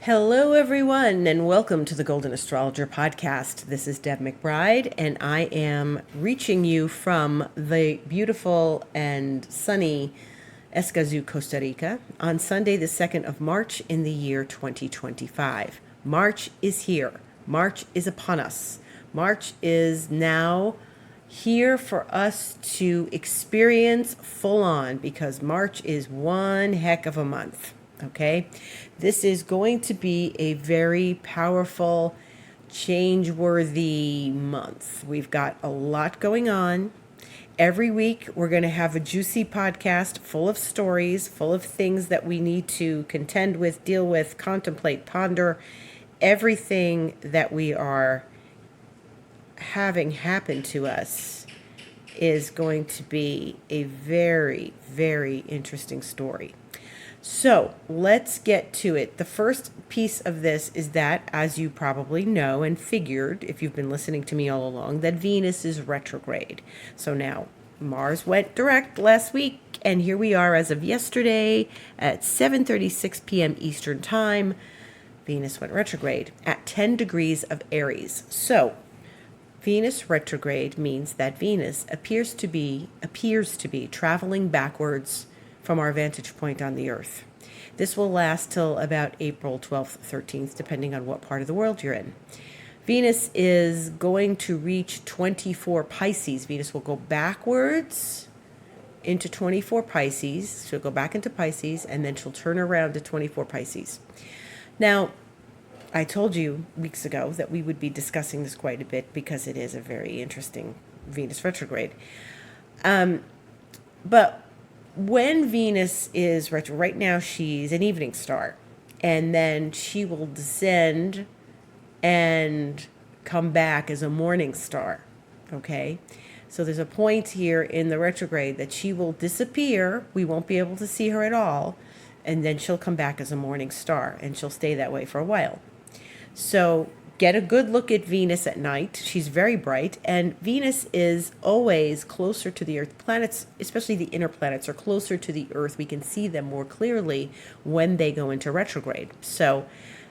Hello, everyone, and welcome to the Golden Astrologer Podcast. This is Deb McBride, and I am reaching you from the beautiful and sunny Escazú, Costa Rica, on Sunday, the 2nd of March in the year 2025. March is here. March is upon us. March is now here for us to experience full on because March is one heck of a month. Okay, this is going to be a very powerful, change-worthy month. We've got a lot going on. Every week, we're going to have a juicy podcast full of stories, full of things that we need to contend with, deal with, contemplate, ponder. Everything that we are having happen to us is going to be a very, very interesting story. So let's get to it. The first piece of this is that, as you probably know and figured, if you've been listening to me all along, that Venus is retrograde. So now Mars went direct last week, and here we are as of yesterday at 7:36 p.m. Eastern Time. Venus went retrograde at 10 degrees of Aries. So Venus retrograde means that Venus appears to be traveling backwards from our vantage point on the Earth. This will last till about April 12th, 13th, depending on what part of the world you're in. Venus is going to reach 24 Pisces. Venus will go backwards into 24 Pisces. She'll go back into Pisces, and then she'll turn around to 24 Pisces. Now, I told you weeks ago that we would be discussing this quite a bit because it is a very interesting Venus retrograde. But when Venus is retro, right now she's an evening star, and then she will descend and come back as a morning star. Okay, so there's a point here in the retrograde that she will disappear. We won't be able to see her at all, and then she'll come back as a morning star, and she'll stay that way for a while. So get a good look at Venus at night. She's very bright, and Venus is always closer to the Earth. Planets, especially the inner planets, are closer to the Earth. We can see them more clearly when they go into retrograde. So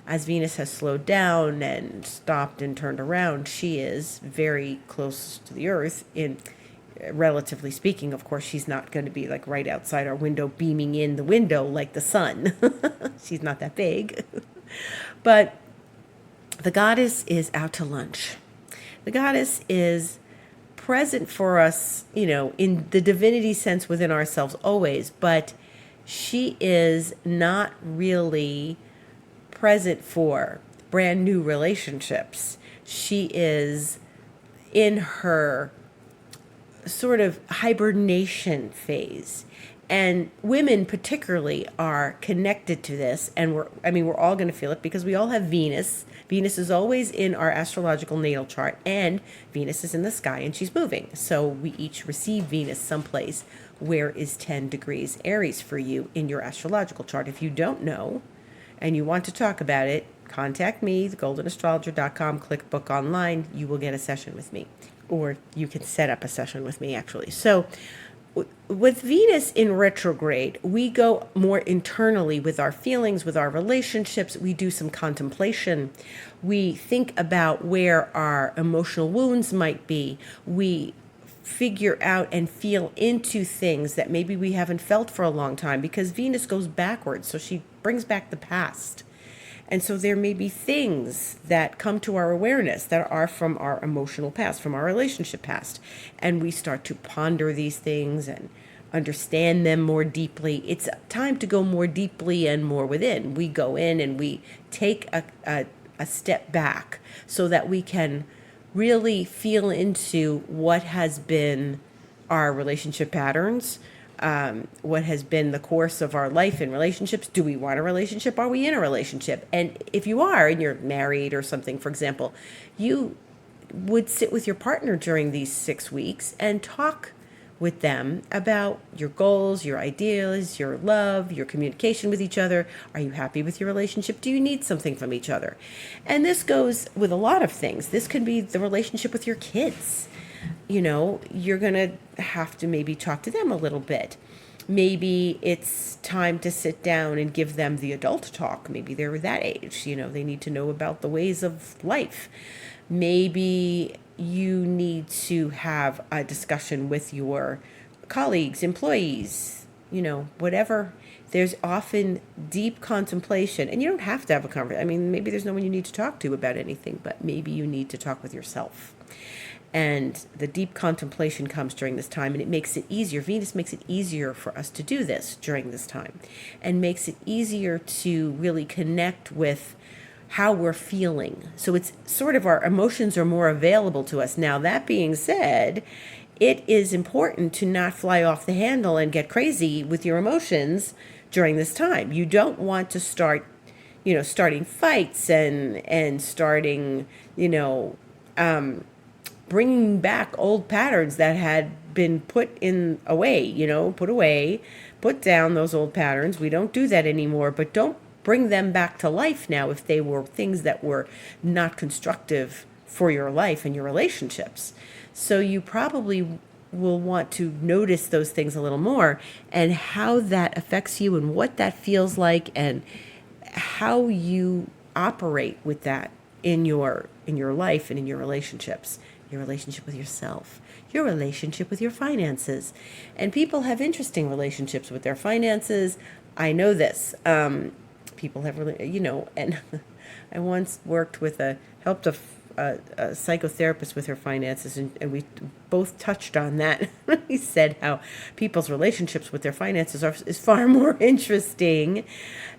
as Venus has slowed down and stopped and turned around, she is very close to the Earth. In relatively speaking, of course, she's not going to be like right outside our window beaming in the window like the sun. She's not that big. But the goddess is out to lunch. The goddess is present for us, in the divinity sense within ourselves always, but she is not really present for brand new relationships. She is in her sort of hibernation phase. And women particularly are connected to this, and we're all going to feel it because we all have Venus. Venus is always in our astrological natal chart, and Venus is in the sky and she's moving. So we each receive Venus someplace where is 10 degrees Aries for you in your astrological chart. If you don't know and you want to talk about it, contact me, thegoldenastrologer.com, click book online. You will get a session with me, or you can set up a session with me actually. So with Venus in retrograde, we go more internally with our feelings, with our relationships. We do some contemplation. We think about where our emotional wounds might be. We figure out and feel into things that maybe we haven't felt for a long time because Venus goes backwards, so she brings back the past. And so there may be things that come to our awareness that are from our emotional past, from our relationship past. And we start to ponder these things and understand them more deeply. It's time to go more deeply and more within. We go in and we take a step back so that we can really feel into what has been our relationship patterns, what has been the course of our life in relationships. Do we want a relationship? Are we in a relationship? And if you are, and you're married or something, for example, you would sit with your partner during these 6 weeks and talk with them about your goals, your ideas, your love, your communication with each other. Are you happy with your relationship? Do you need something from each other? And this goes with a lot of things. This could be the relationship with your kids. You're going to have to maybe talk to them a little bit. Maybe it's time to sit down and give them the adult talk. Maybe they're that age, they need to know about the ways of life. Maybe you need to have a discussion with your colleagues, employees, whatever. There's often deep contemplation, and you don't have to have a conversation. I mean, maybe there's no one you need to talk to about anything, but maybe you need to talk with yourself. And the deep contemplation comes during this time, and it makes it easier. Venus makes it easier for us to do this during this time, and makes it easier to really connect with how we're feeling. So it's sort of, our emotions are more available to us. Now, that being said, it is important to not fly off the handle and get crazy with your emotions during this time. You don't want to starting fights and starting, bringing back old patterns that had been put away, put down those old patterns. We don't do that anymore, but don't bring them back to life now if they were things that were not constructive for your life and your relationships. So you probably will want to notice those things a little more, and how that affects you and what that feels like, and how you operate with that in your life and in your relationships. Your relationship with yourself, your relationship with your finances. And people have interesting relationships with their finances. I know this. People have really, and I once helped a psychotherapist with her finances, and we both touched on that. He said how people's relationships with their finances is far more interesting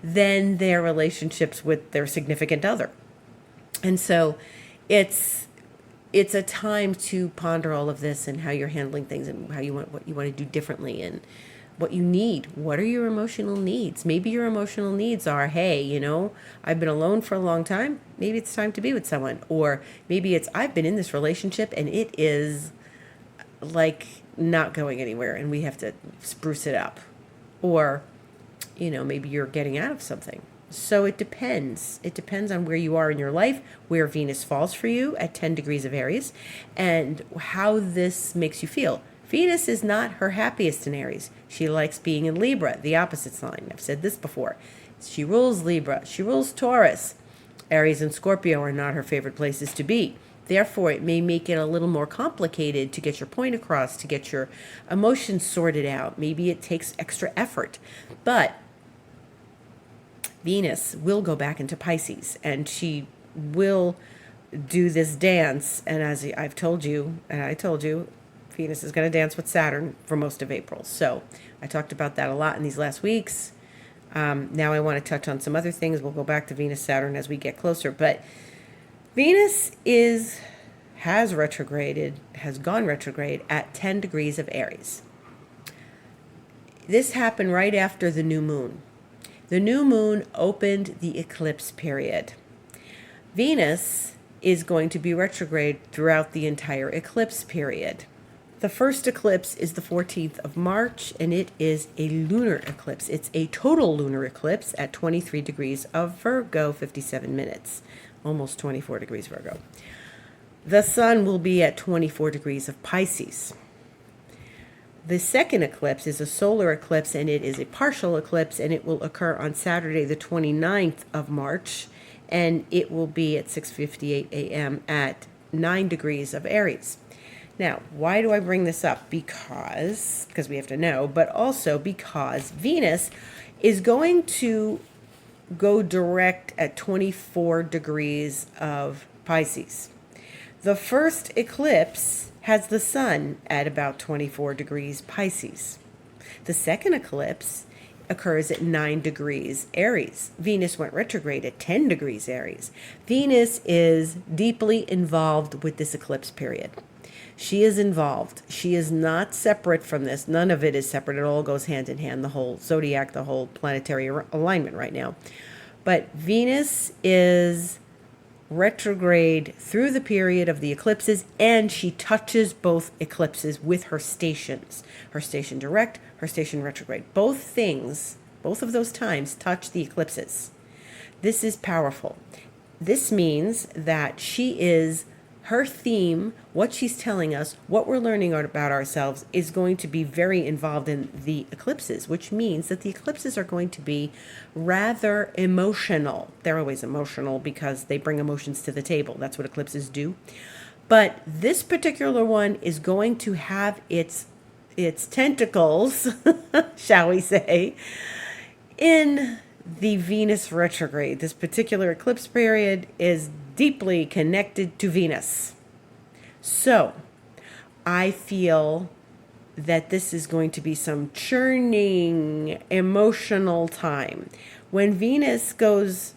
than their relationships with their significant other. And so it's a time to ponder all of this, and how you're handling things, and what you want to do differently, and what you need. What are your emotional needs? Maybe your emotional needs are, hey, I've been alone for a long time. Maybe it's time to be with someone. Or maybe it's, I've been in this relationship and it is like not going anywhere and we have to spruce it up. Or, maybe you're getting out of something. So it depends. It depends on where you are in your life, where Venus falls for you at 10 degrees of Aries, and how this makes you feel. Venus is not her happiest in Aries. She likes being in Libra, the opposite sign. I've said this before. She rules Libra. She rules Taurus. Aries and Scorpio are not her favorite places to be. Therefore, it may make it a little more complicated to get your point across, to get your emotions sorted out. Maybe it takes extra effort. But Venus will go back into Pisces, and she will do this dance. And as I've told you, and I told you, Venus is going to dance with Saturn for most of April. So I talked about that a lot in these last weeks. Now I want to touch on some other things. We'll go back to Venus, Saturn as we get closer. But Venus has gone retrograde at 10 degrees of Aries. This happened right after the new moon. The new moon opened the eclipse period. Venus is going to be retrograde throughout the entire eclipse period. The first eclipse is the 14th of March, and it is a lunar eclipse. It's a total lunar eclipse at 23 degrees of Virgo, 57 minutes, almost 24 degrees Virgo. The sun will be at 24 degrees of Pisces. The second eclipse is a solar eclipse, and it is a partial eclipse, and it will occur on Saturday, the 29th of March, and it will be at 6:58 a.m. at 9 degrees of Aries. Now, why do I bring this up? Because we have to know, but also because Venus is going to go direct at 24 degrees of Pisces. The first eclipse has the sun at about 24 degrees Pisces. The second eclipse occurs at 9 degrees Aries. Venus went retrograde at 10 degrees Aries. Venus is deeply involved with this eclipse period. She is involved. She is not separate from this. None of it is separate. It all goes hand in hand, the whole zodiac, the whole planetary alignment right now. But Venus is retrograde through the period of the eclipses, and she touches both eclipses with her stations. Her station direct, her station retrograde. Both of those times touch the eclipses. This is powerful. This means that she is her theme, what she's telling us, what we're learning about ourselves is going to be very involved in the eclipses, which means that the eclipses are going to be rather emotional. They're always emotional because they bring emotions to the table. That's what eclipses do. But this particular one is going to have its tentacles, shall we say, in the Venus retrograde. This particular eclipse period is deeply connected to Venus. So I feel that this is going to be some churning emotional time. When Venus goes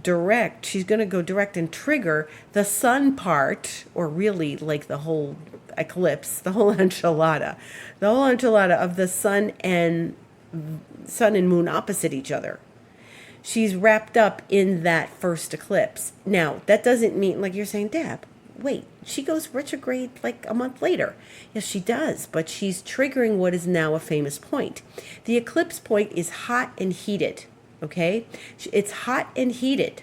direct, she's going to go direct and trigger the sun part, or really like the whole eclipse, the whole enchilada of the sun and moon opposite each other. She's wrapped up in that first eclipse. Now, that doesn't mean, like you're saying, Deb, wait, she goes retrograde like a month later. Yes, she does, but she's triggering what is now a famous point. The eclipse point is hot and heated, okay? It's hot and heated.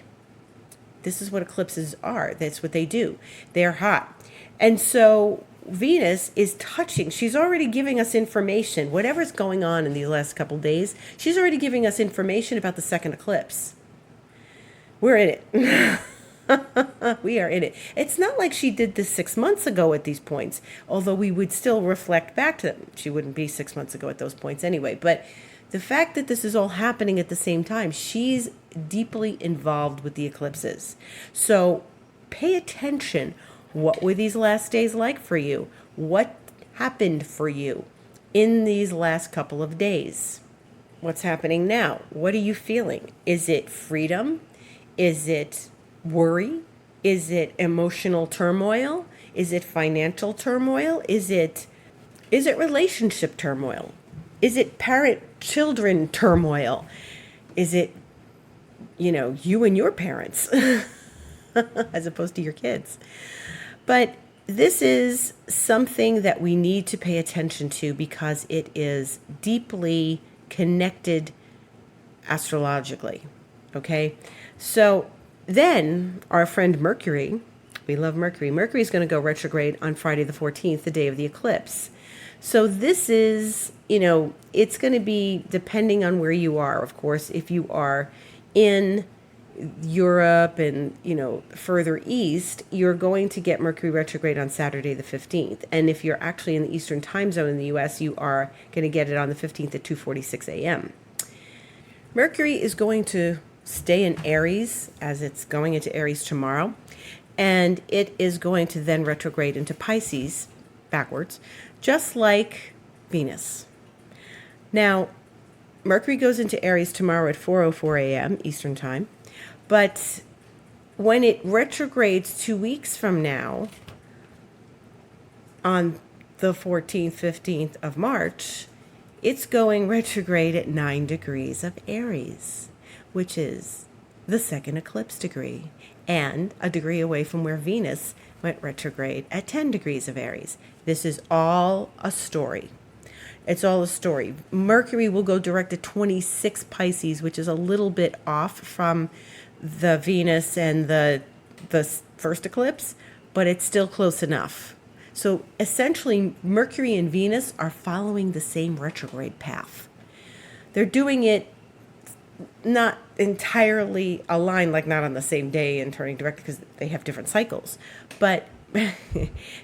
This is what eclipses are. That's what they do. They're hot. And so Venus is touching. She's already giving us information. Whatever's going on in these last couple days, she's already giving us information about the second eclipse. We're in it. We are in it. It's not like she did this 6 months ago at these points, although we would still reflect back to them. She wouldn't be 6 months ago at those points anyway. But the fact that this is all happening at the same time, she's deeply involved with the eclipses. So pay attention. What were these last days like for you? What happened for you in these last couple of days? What's happening now? What are you feeling? Is it freedom? Is it worry? Is it emotional turmoil? Is it financial turmoil? Is it relationship turmoil? Is it parent-children turmoil? Is it, you and your parents as opposed to your kids? But this is something that we need to pay attention to because it is deeply connected astrologically, okay? So then our friend Mercury, we love Mercury. Mercury is going to go retrograde on Friday the 14th, the day of the eclipse. So this is, it's going to be depending on where you are. Of course, if you are in Europe and, further east, you're going to get Mercury retrograde on Saturday the 15th. And if you're actually in the Eastern time zone in the US, you are going to get it on the 15th at 2:46 a.m. Mercury is going to stay in Aries as it's going into Aries tomorrow. And it is going to then retrograde into Pisces backwards, just like Venus. Now, Mercury goes into Aries tomorrow at 4:04 a.m. Eastern time. But when it retrogrades 2 weeks from now, on the 14th, 15th of March, it's going retrograde at 9 degrees of Aries, which is the second eclipse degree, and a degree away from where Venus went retrograde at 10 degrees of Aries. This is all a story. It's all a story. Mercury will go direct at 26 Pisces, which is a little bit off from the Venus and the first eclipse, but it's still close enough. So essentially, Mercury and Venus are following the same retrograde path. They're doing it not entirely aligned, like not on the same day and turning direct because they have different cycles, but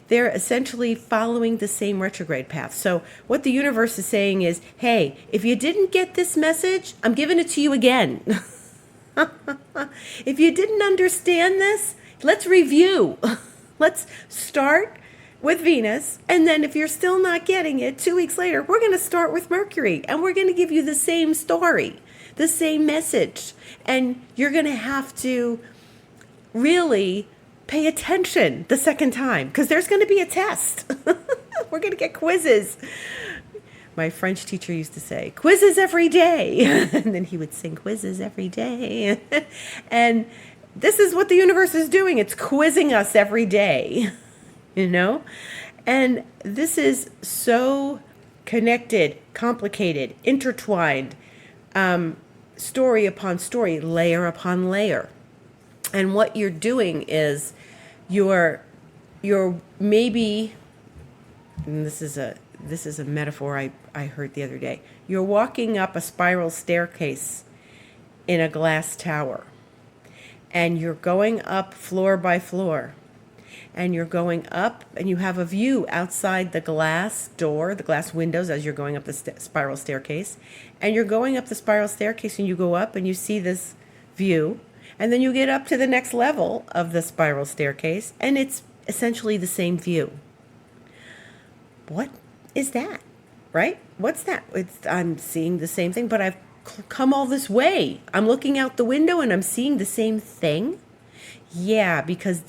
they're essentially following the same retrograde path. So what the universe is saying is, hey, if you didn't get this message, I'm giving it to you again. If you didn't understand this, let's review. Let's start with Venus, and then if you're still not getting it, 2 weeks later, we're going to start with Mercury, and we're going to give you the same story, the same message, and you're going to have to really pay attention the second time, because there's going to be a test. We're going to get quizzes. My French teacher used to say, quizzes every day. And then he would sing quizzes every day. And this is what the universe is doing. It's quizzing us every day, And this is so connected, complicated, intertwined, story upon story, layer upon layer. And what you're doing is you're you're maybe, and this is a metaphor I heard the other day. You're walking up a spiral staircase in a glass tower, and you're going up floor by floor, and you're going up, and you have a view outside the glass door, the glass windows, as you're going up the spiral staircase. And you're going up the spiral staircase, and you go up and you see this view, and then you get up to the next level of the spiral staircase, and it's essentially the same view. What is that? Right? What's that? I'm seeing the same thing, but I've come all this way. I'm looking out the window and I'm seeing the same thing. Yeah, because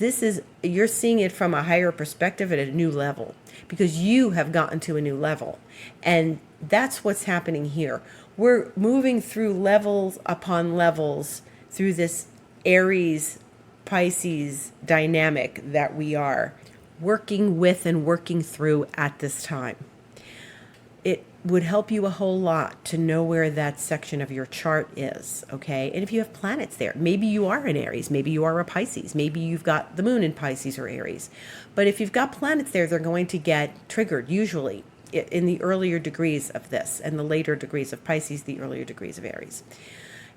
you're seeing it from a higher perspective at a new level, because you have gotten to a new level. And that's what's happening here. We're moving through levels upon levels through this Aries Pisces dynamic that we are working with and working through at this time. It would help you a whole lot to know where that section of your chart is, okay? And if you have planets there, maybe you are an Aries, maybe you are a Pisces, maybe you've got the moon in Pisces or Aries. But if you've got planets there, they're going to get triggered, usually, in the earlier degrees of this, and the later degrees of Pisces, the earlier degrees of Aries.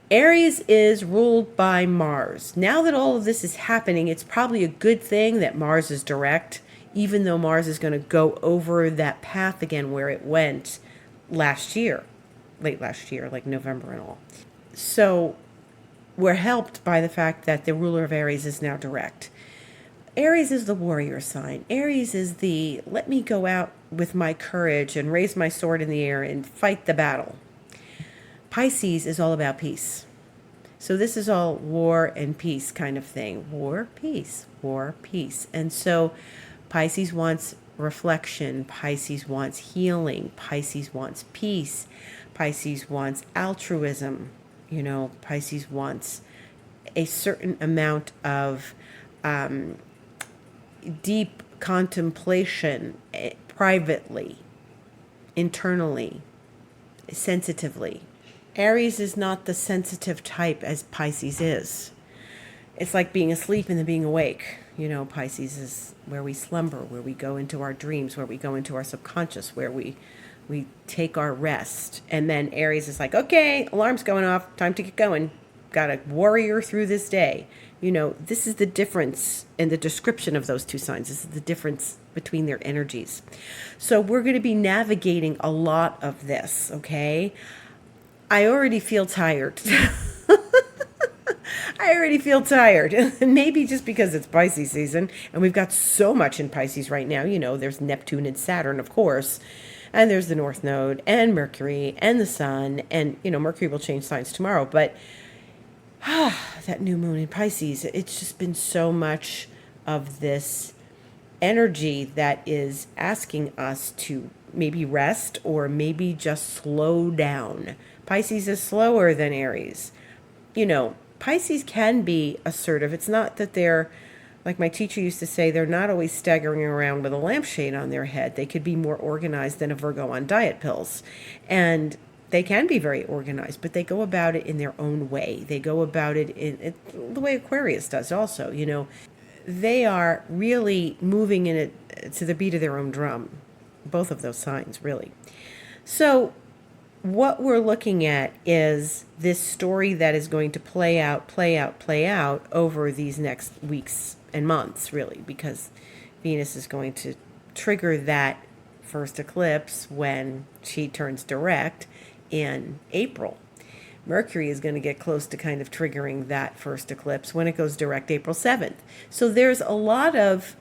Aries is ruled by Mars. Now that all of this is happening, it's probably a good thing that Mars is direct, even though Mars is going to go over that path again where it went last year, late last year, like November and all. So we're helped by the fact that the ruler of Aries is now direct. Aries is the warrior sign. Aries is the let me go out with my courage and raise my sword in the air and fight the battle. Pisces is all about peace. So this is all war and peace kind of thing. War, peace, war, peace. And so Pisces wants reflection. Pisces wants healing. Pisces wants peace. Pisces wants altruism. Pisces wants a certain amount of deep contemplation privately, internally, sensitively. Aries is not the sensitive type as Pisces is. It's like being asleep and then being awake. Pisces is where we slumber, where we go into our dreams, where we go into our subconscious, where we take our rest. And then Aries is like, okay, alarm's going off, time to get going. Got to warrior through this day. This is the difference in the description of those two signs. This is the difference between their energies. So we're going to be navigating a lot of this, okay? I already feel tired. I already feel tired. Maybe just because it's Pisces season and we've got so much in Pisces right now. There's Neptune and Saturn, of course. And there's the North Node and Mercury and the Sun. And, Mercury will change signs tomorrow. But that new moon in Pisces, it's just been so much of this energy that is asking us to maybe rest or maybe just slow down. Pisces is slower than Aries. Pisces can be assertive. It's not that they're, like my teacher used to say, they're not always staggering around with a lampshade on their head. They could be more organized than a Virgo on diet pills. And they can be very organized, but they go about it in their own way. They go about it in the way Aquarius does also. They are really moving in it to the beat of their own drum. Both of those signs, really. So what we're looking at is this story that is going to play out over these next weeks and months, really, because Venus is going to trigger that first eclipse when she turns direct in April. Mercury is going to get close to kind of triggering that first eclipse when it goes direct April 7th. So there's a lot of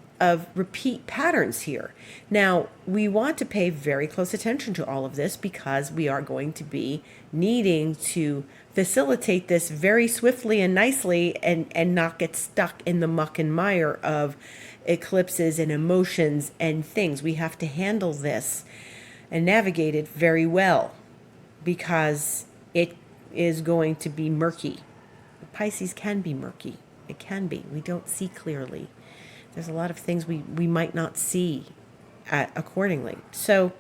repeat patterns here. Now, we want to pay very close attention to all of this because we are going to be needing to facilitate this very swiftly and nicely and not get stuck in the muck and mire of eclipses and emotions and things. We have to handle this and navigate it very well because it is going to be murky. Pisces can be murky. It can be. We don't see clearly. There's a lot of things we might not see accordingly. So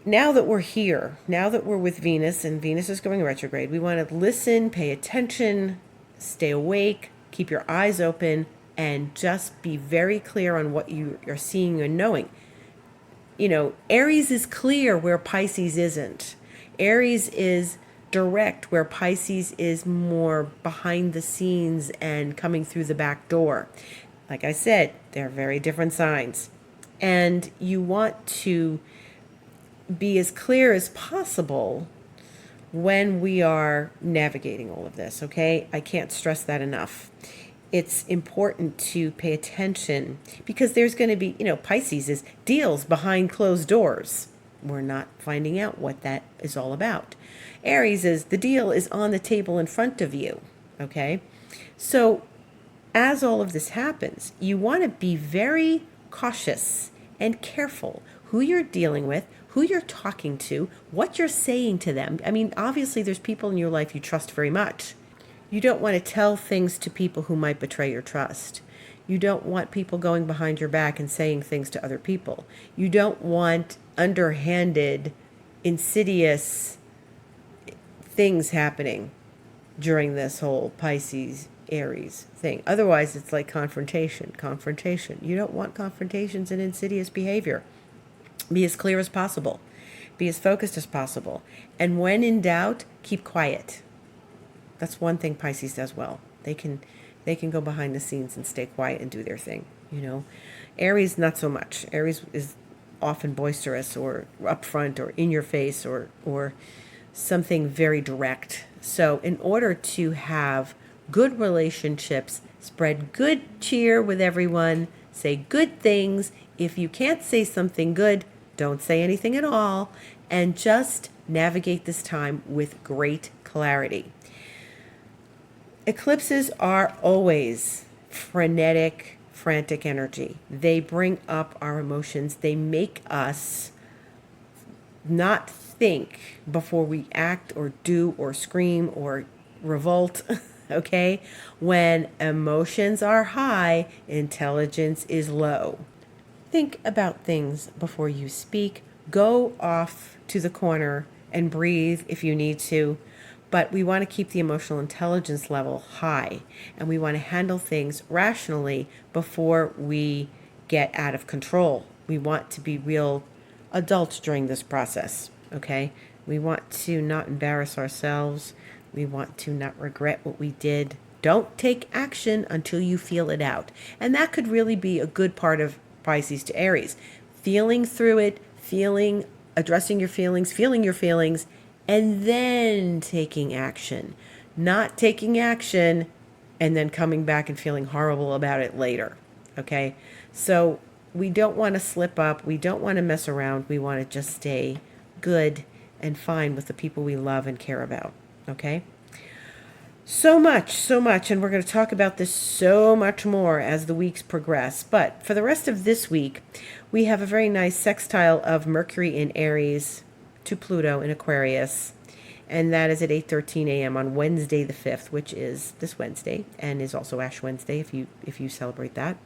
now that we're here, now that we're with Venus and Venus is going retrograde, we want to listen, pay attention, stay awake, keep your eyes open, and just be very clear on what you are seeing and knowing. Aries is clear where Pisces isn't. Aries is direct where Pisces is more behind the scenes and coming through the back door. Like I said, they're very different signs. And you want to be as clear as possible when we are navigating all of this, okay? I can't stress that enough. It's important to pay attention because there's going to be, Pisces is deals behind closed doors. We're not finding out what that is all about. Aries is the deal is on the table in front of you, okay? So as all of this happens, you want to be very cautious and careful who you're dealing with, who you're talking to, what you're saying to them. I mean, obviously there's people in your life you trust very much. You don't want to tell things to people who might betray your trust. You don't want people going behind your back and saying things to other people. You don't want underhanded, insidious things happening during this whole Pisces Aries thing. Otherwise, it's like confrontation. You don't want confrontations and insidious behavior. Be as clear as possible. Be as focused as possible. And when in doubt, keep quiet. That's one thing Pisces does well. They can go behind the scenes and stay quiet and do their thing, Aries, not so much. Aries is often boisterous or upfront or in your face or something very direct. So in order to have good relationships, spread good cheer with everyone, say good things. If you can't say something good, don't say anything at all, and just navigate this time with great clarity. Eclipses are always frenetic, frantic energy. They bring up our emotions. They make us not think before we act or do or scream or revolt, okay? When emotions are high, intelligence is low. Think about things before you speak. Go off to the corner and breathe if you need to. But we want to keep the emotional intelligence level high, and we want to handle things rationally before we get out of control. We want to be real adults during this process, okay? We want to not embarrass ourselves. We want to not regret what we did. Don't take action until you feel it out. And that could really be a good part of Pisces to Aries. Feeling through it, addressing your feelings, feeling your feelings, and then taking action. Not taking action and then coming back and feeling horrible about it later. Okay? So we don't want to slip up. We don't want to mess around. We want to just stay good and fine with the people we love and care about. Okay? So much. And we're going to talk about this so much more as the weeks progress. But for the rest of this week, we have a very nice sextile of Mercury in Aries to Pluto in Aquarius, and that is at 8:13 a.m. on Wednesday the 5th, which is this Wednesday, and is also Ash Wednesday if you celebrate that.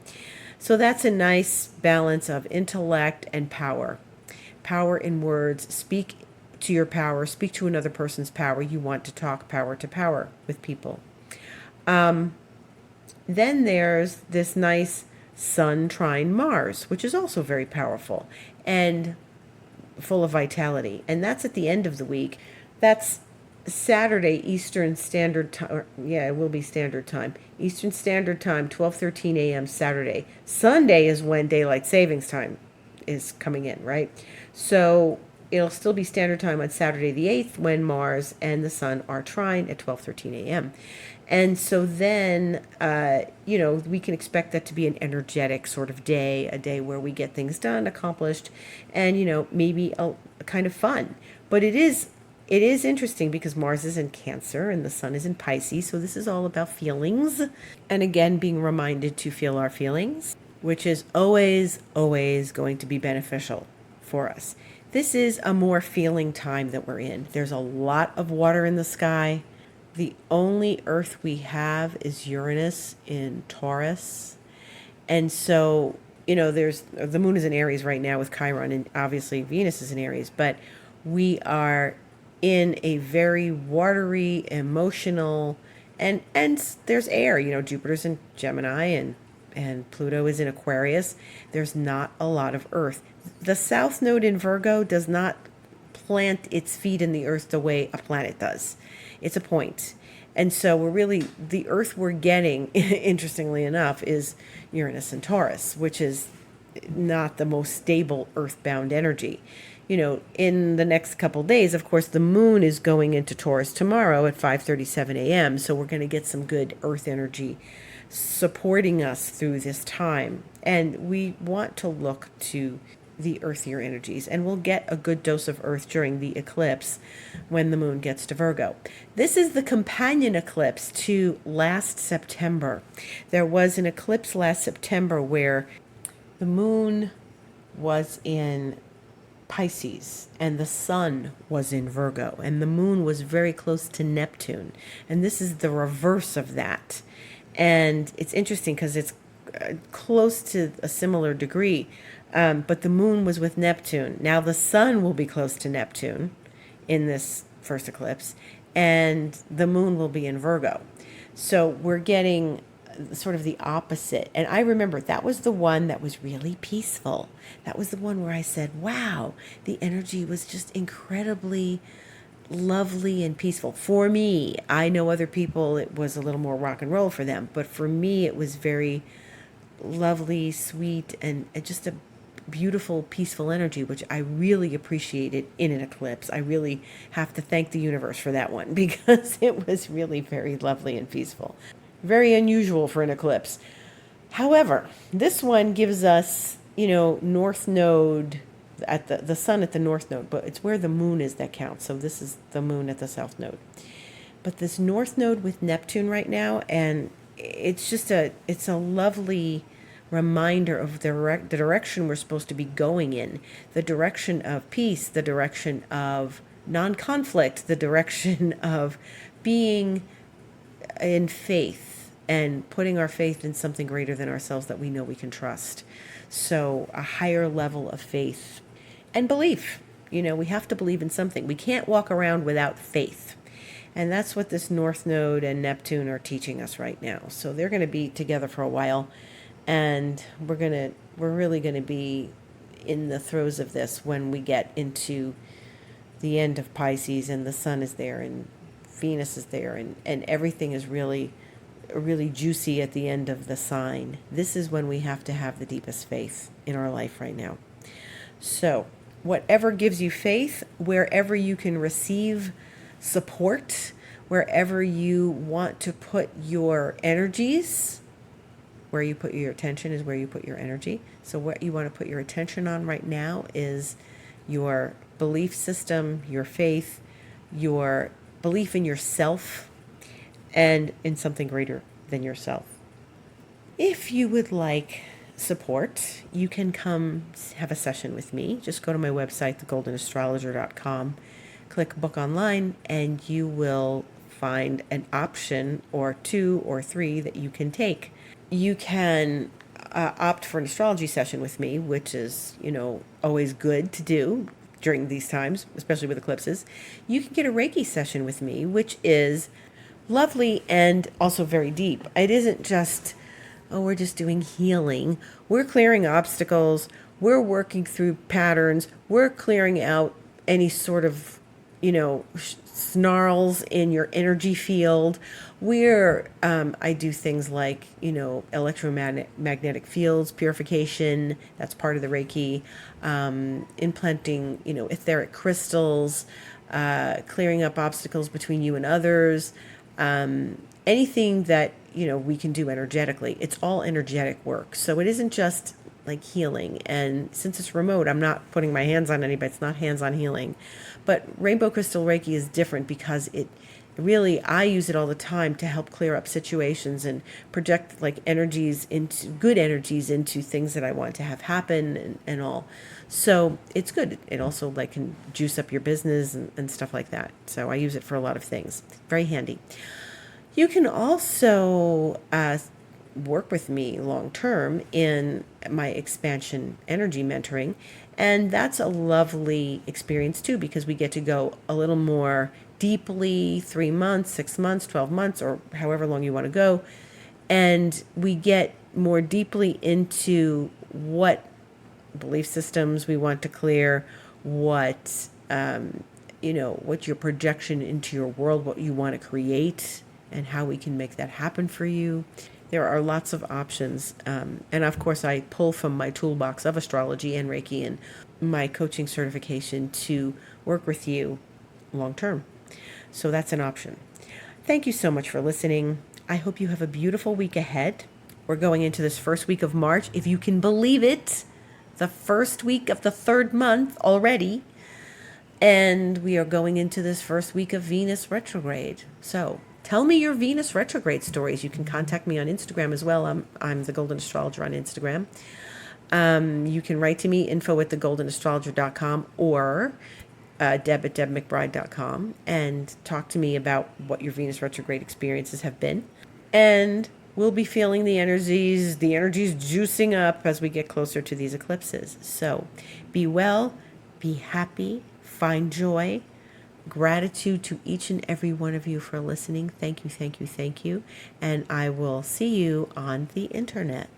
So that's a nice balance of intellect and power. Power in words. Speak to your power. Speak to another person's power. You want to talk power to power with people. Then there's this nice Sun trine Mars, which is also very powerful and full of vitality. And that's at the end of the week. That's Saturday Eastern Standard Time. Yeah, it will be Standard Time. Eastern Standard Time, 12:13 a.m. Saturday. Sunday is when Daylight Savings Time is coming in, right? So it'll still be Standard Time on Saturday the 8th when Mars and the Sun are trine at 12:13 a.m. And so then, we can expect that to be an energetic sort of day, a day where we get things done, accomplished, and, maybe a kind of fun. But it is interesting because Mars is in Cancer and the Sun is in Pisces. So this is all about feelings. And again, being reminded to feel our feelings, which is always, always going to be beneficial for us. This is a more feeling time that we're in. There's a lot of water in the sky. The only Earth we have is Uranus in Taurus. And so, there's the moon is in Aries right now with Chiron, and obviously Venus is in Aries, but we are in a very watery, emotional, and there's air, Jupiter's in Gemini, and Pluto is in Aquarius, there's not a lot of Earth. The South Node in Virgo does not plant its feet in the Earth the way a planet does. It's a point. And so the Earth we're getting, interestingly enough, is Uranus and Taurus, which is not the most stable earthbound energy. In the next couple of days, of course, the moon is going into Taurus tomorrow at 5:37 a.m. So we're going to get some good earth energy supporting us through this time. And we want to look to the earthier energies, and we'll get a good dose of earth during the eclipse when the moon gets to Virgo. This is the companion eclipse to last September. There was an eclipse last September where the moon was in Pisces and the sun was in Virgo, and the moon was very close to Neptune. And this is the reverse of that. And it's interesting because it's close to a similar degree. But the moon was with Neptune. Now the sun will be close to Neptune in this first eclipse, and the moon will be in Virgo. So we're getting sort of the opposite. And I remember that was the one that was really peaceful. That was the one where I said, wow, the energy was just incredibly lovely and peaceful. For me, I know other people, it was a little more rock and roll for them. But for me, it was very lovely, sweet, and just a beautiful, peaceful energy, which I really appreciated in an eclipse. I really have to thank the universe for that one because it was really very lovely and peaceful. Very unusual for an eclipse. However, this one gives us, north node at the sun at the north node, but it's where the moon is that counts. So this is the moon at the south node. But this north node with Neptune right now, and it's a lovely reminder of the direction we're supposed to be going in, the direction of peace, the direction of non-conflict, the direction of being in faith and putting our faith in something greater than ourselves that we know we can trust. So a higher level of faith and belief. We have to believe in something. We can't walk around without faith. And that's what this North Node and Neptune are teaching us right now. So they're going to be together for a while, and we're really going to be in the throes of this when we get into the end of Pisces and the sun is there and Venus is there and everything is really juicy at the end of the sign. This is when we have to have the deepest faith in our life right now. So whatever gives you faith, wherever you can receive support, wherever you want to put your energies, where you put your attention is where you put your energy. So what you want to put your attention on right now is your belief system, your faith, your belief in yourself, and in something greater than yourself. If you would like support, you can come have a session with me. Just go to my website, thegoldenastrologer.com, click book online, and you will find an option or 2 or 3 that you can take. You can opt for an astrology session with me, which is, always good to do during these times, especially with eclipses. You can get a Reiki session with me, which is lovely and also very deep. It isn't just, we're just doing healing. We're clearing obstacles. We're working through patterns. We're clearing out any sort of, snarls in your energy field. I do things like, electromagnetic fields, purification. That's part of the Reiki. Implanting, etheric crystals, clearing up obstacles between you and others. Anything that, we can do energetically. It's all energetic work. So it isn't just like healing. And since it's remote, I'm not putting my hands on anybody. It's not hands-on healing. But Rainbow Crystal Reiki is different because I use it all the time to help clear up situations and project good energies into things that I want to have happen and all. So it's good. It also can juice up your business and stuff like that. So I use it for a lot of things. Very handy. You can also work with me long term in my expansion energy mentoring. And that's a lovely experience too, because we get to go a little more deeply, 3 months, 6 months, 12 months, or however long you want to go. And we get more deeply into what belief systems we want to clear, what what your projection into your world, what you want to create, and how we can make that happen for you. There are lots of options. And of course, I pull from my toolbox of astrology and Reiki and my coaching certification to work with you long term. So that's an option. Thank you so much for listening. I hope you have a beautiful week ahead. We're going into this first week of March. If you can believe it, the first week of the third month already. And we are going into this first week of Venus retrograde. So tell me your Venus retrograde stories. You can contact me on Instagram as well. I'm the Golden Astrologer on Instagram. You can write to me, info@thegoldenastrologer.com or deb@debmcbride.com, and talk to me about what your Venus retrograde experiences have been. And we'll be feeling the energies juicing up as we get closer to these eclipses. So be well, be happy, find joy. Gratitude to each and every one of you for listening. Thank you, thank you, thank you. And I will see you on the internet.